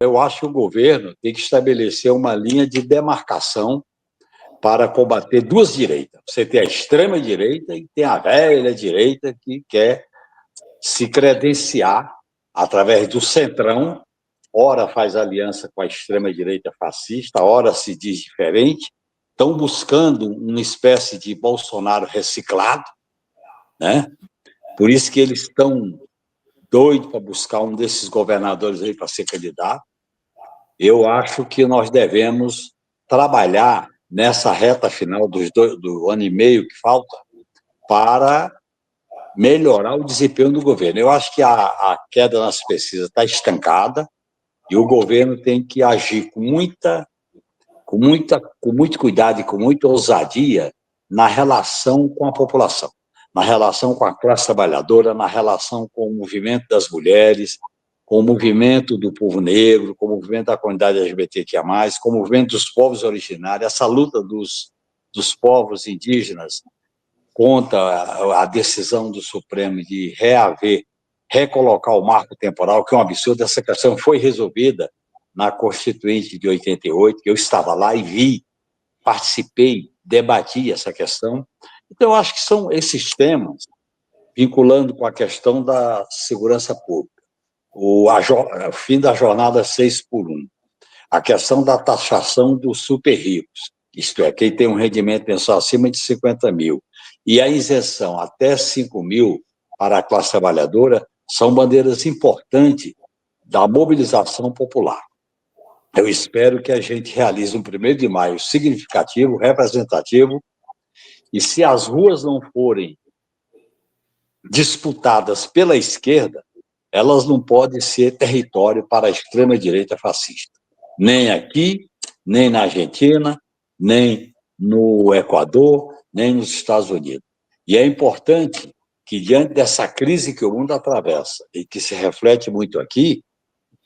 eu acho que o governo tem que estabelecer uma linha de demarcação para combater duas direitas. Você tem a extrema-direita e tem a velha direita que quer se credenciar através do centrão, ora faz aliança com a extrema-direita fascista, ora se diz diferente, estão buscando uma espécie de Bolsonaro reciclado, né? Por isso que eles estão doidos para buscar um desses governadores aí para ser candidato. Eu acho que nós devemos trabalhar nessa reta final do ano e meio que falta para melhorar o desempenho do governo. Eu acho que a queda nas pesquisas está estancada e o governo tem que agir com muito cuidado e com muita ousadia na relação com a população, na relação com a classe trabalhadora, na relação com o movimento das mulheres, com o movimento do povo negro, com o movimento da comunidade LGBTQIA+, com o movimento dos povos originários, essa luta dos povos indígenas contra a decisão do Supremo de recolocar o marco temporal, que é um absurdo. Essa questão foi resolvida na Constituinte de 88, que eu estava lá e vi, participei, debati essa questão. Então, eu acho que são esses temas, vinculando com a questão da segurança pública, o fim da jornada 6x1, a questão da taxação dos super ricos, isto é, quem tem um rendimento mensal acima de 50 mil, e a isenção até 5 mil para a classe trabalhadora, são bandeiras importantes da mobilização popular. Eu espero que a gente realize um 1º de maio significativo, representativo, e se as ruas não forem disputadas pela esquerda, elas não podem ser território para a extrema-direita fascista. Nem aqui, nem na Argentina, nem no Equador, nem nos Estados Unidos. E é importante que, diante dessa crise que o mundo atravessa e que se reflete muito aqui,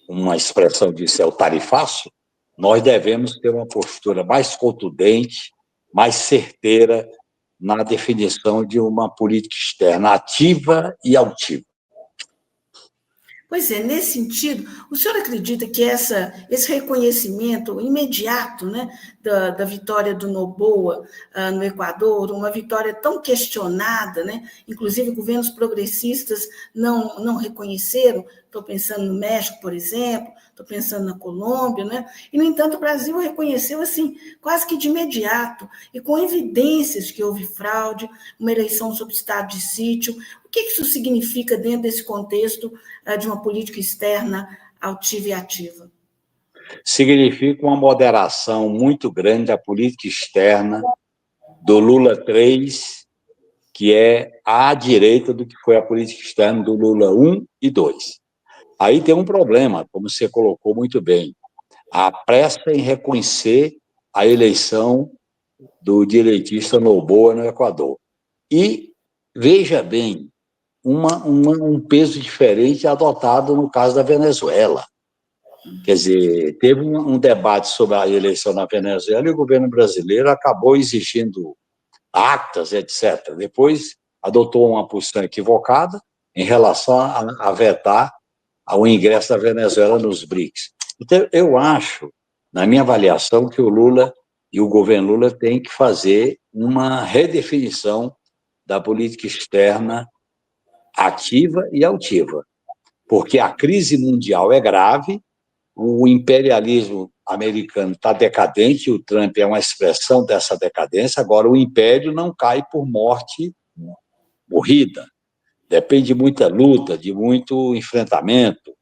uma expressão disso é o tarifaço, nós devemos ter uma postura mais contundente, mais certeira na definição de uma política externa ativa e altiva. Pois é, nesse sentido, o senhor acredita que esse reconhecimento imediato, né, da vitória do Noboa no Equador, uma vitória tão questionada, né, inclusive governos progressistas não reconheceram, estou pensando no México, por exemplo, estou pensando na Colômbia, né, e, no entanto, o Brasil reconheceu assim, quase que de imediato, e com evidências que houve fraude, uma eleição sob estado de sítio. O que isso significa dentro desse contexto de uma política externa altiva e ativa? Significa uma moderação muito grande da política externa do Lula 3, que é à direita do que foi a política externa do Lula 1 e 2. Aí tem um problema, como você colocou muito bem, a pressa em reconhecer a eleição do direitista Noboa no Equador. E, veja bem, um peso diferente adotado no caso da Venezuela. Quer dizer, teve um debate sobre a eleição na Venezuela e o governo brasileiro acabou exigindo actas, etc. Depois adotou uma posição equivocada em relação a vetar o ingresso da Venezuela nos BRICS. Então, eu acho, na minha avaliação, que o Lula e o governo Lula têm que fazer uma redefinição da política externa ativa e altiva, porque a crise mundial é grave, o imperialismo americano está decadente, o Trump é uma expressão dessa decadência. Agora, o império não cai por morte morrida, depende de muita luta, de muito enfrentamento,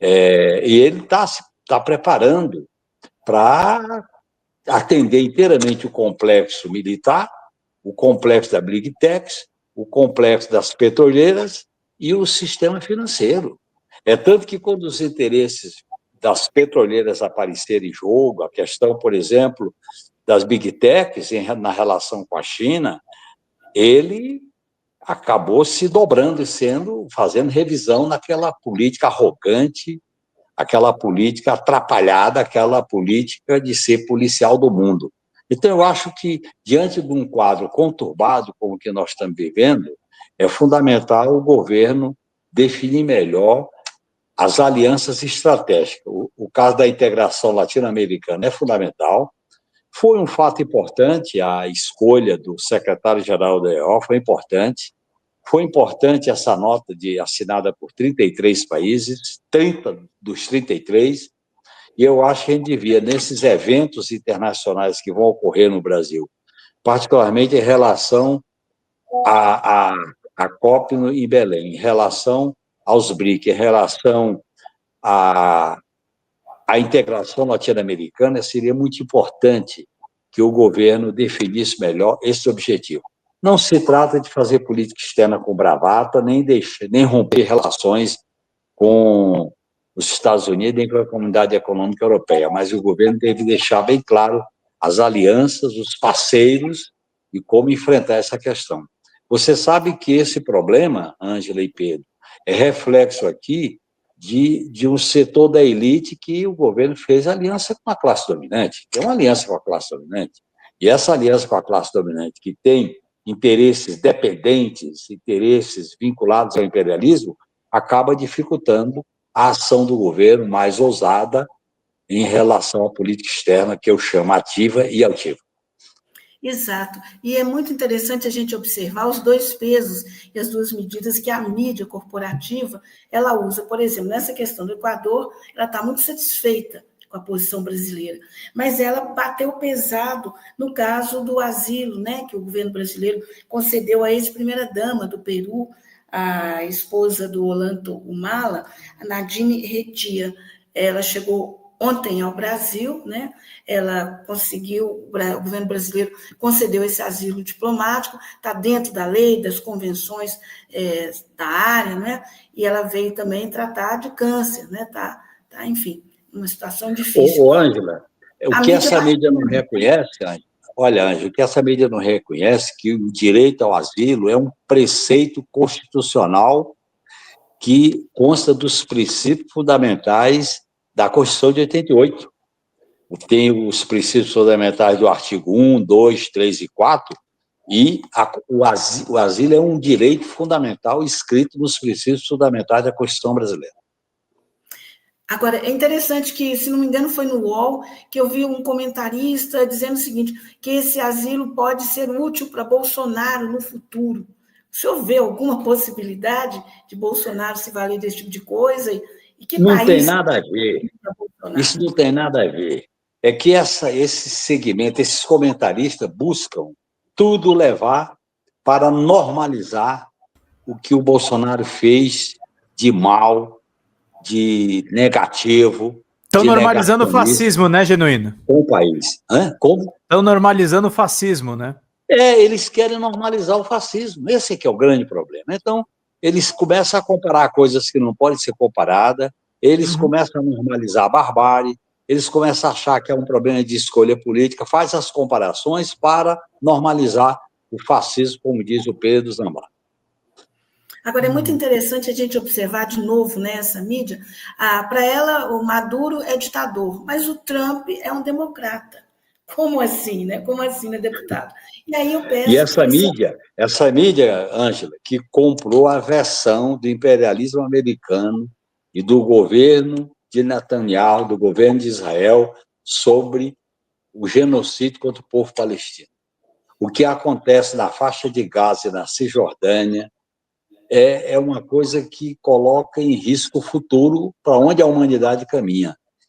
e ele está preparando para atender inteiramente o complexo militar, o complexo da Big Techs, o complexo das petroleiras e o sistema financeiro. É tanto que quando os interesses das petroleiras aparecerem em jogo, a questão, por exemplo, das Big Techs na relação com a China, ele acabou se dobrando e fazendo revisão naquela política arrogante, aquela política atrapalhada, aquela política de ser policial do mundo. Então, eu acho que, diante de um quadro conturbado como o que nós estamos vivendo, é fundamental o governo definir melhor as alianças estratégicas. O caso da integração latino-americana é fundamental. Foi um fato importante a escolha do secretário-geral da EO, foi importante. Foi importante essa nota assinada por 33 países, 30 dos 33, e eu acho que a gente devia, nesses eventos internacionais que vão ocorrer no Brasil, particularmente em relação à COP em Belém, em relação aos BRIC, em relação à integração latino-americana, seria muito importante que o governo definisse melhor esse objetivo. Não se trata de fazer política externa com bravata, nem romper relações com os Estados Unidos, nem com a Comunidade Econômica Europeia, mas o governo deve deixar bem claro as alianças, os parceiros e como enfrentar essa questão. Você sabe que esse problema, Ângela e Pedro, é reflexo aqui de um setor da elite que o governo fez aliança com a classe dominante, tem uma aliança com a classe dominante, e essa aliança com a classe dominante, que tem interesses dependentes, interesses vinculados ao imperialismo, acaba dificultando a ação do governo mais ousada em relação à política externa, que eu chamo ativa e altiva. Exato. E é muito interessante a gente observar os dois pesos e as duas medidas que a mídia corporativa ela usa. Por exemplo, nessa questão do Equador, ela está muito satisfeita com a posição brasileira, mas ela bateu pesado no caso do asilo, né, que o governo brasileiro concedeu à ex-primeira-dama do Peru, a esposa do Ollanta Humala, a Nadine Retia. Ela chegou ontem ao Brasil, né? Ela conseguiu, o governo brasileiro concedeu esse asilo diplomático, está dentro da lei, das convenções da área, né? E ela veio também tratar de câncer, né? Tá, enfim, uma situação difícil. Ângela, o que essa mídia não reconhece, olha, Ângela, o que essa mídia não reconhece é que o direito ao asilo é um preceito constitucional que consta dos princípios fundamentais da Constituição de 88. Tem os princípios fundamentais do artigo 1, 2, 3 e 4, e o asilo é um direito fundamental escrito nos princípios fundamentais da Constituição brasileira. Agora, é interessante que, se não me engano, foi no UOL que eu vi um comentarista dizendo o seguinte, que esse asilo pode ser útil para Bolsonaro no futuro. O senhor vê alguma possibilidade de Bolsonaro se valer desse tipo de coisa? E que não país tem nada a ver. Isso não tem nada a ver. É que esse segmento, esses comentaristas buscam tudo levar para normalizar o que o Bolsonaro fez de mal, de negativo. Estão normalizando o fascismo, né, Genuíno? Com o país. Como? Estão normalizando o fascismo, né? Eles querem normalizar o fascismo. Esse que é o grande problema. Então, eles começam a comparar coisas que não podem ser comparadas, eles começam a normalizar a barbárie, eles começam a achar que é um problema de escolha política, faz as comparações para normalizar o fascismo, como diz o Pedro Zambada. Agora, é muito interessante a gente observar de novo nessa mídia, para ela, o Maduro é ditador, mas o Trump é um democrata. Como assim, né? Como assim, né, deputado? E aí eu peço... E essa mídia, Ângela, que comprou a versão do imperialismo americano e do governo de Netanyahu, do governo de Israel, sobre o genocídio contra o povo palestino. O que acontece na faixa de Gaza e na Cisjordânia é uma coisa que coloca em risco o futuro para onde a humanidade caminha.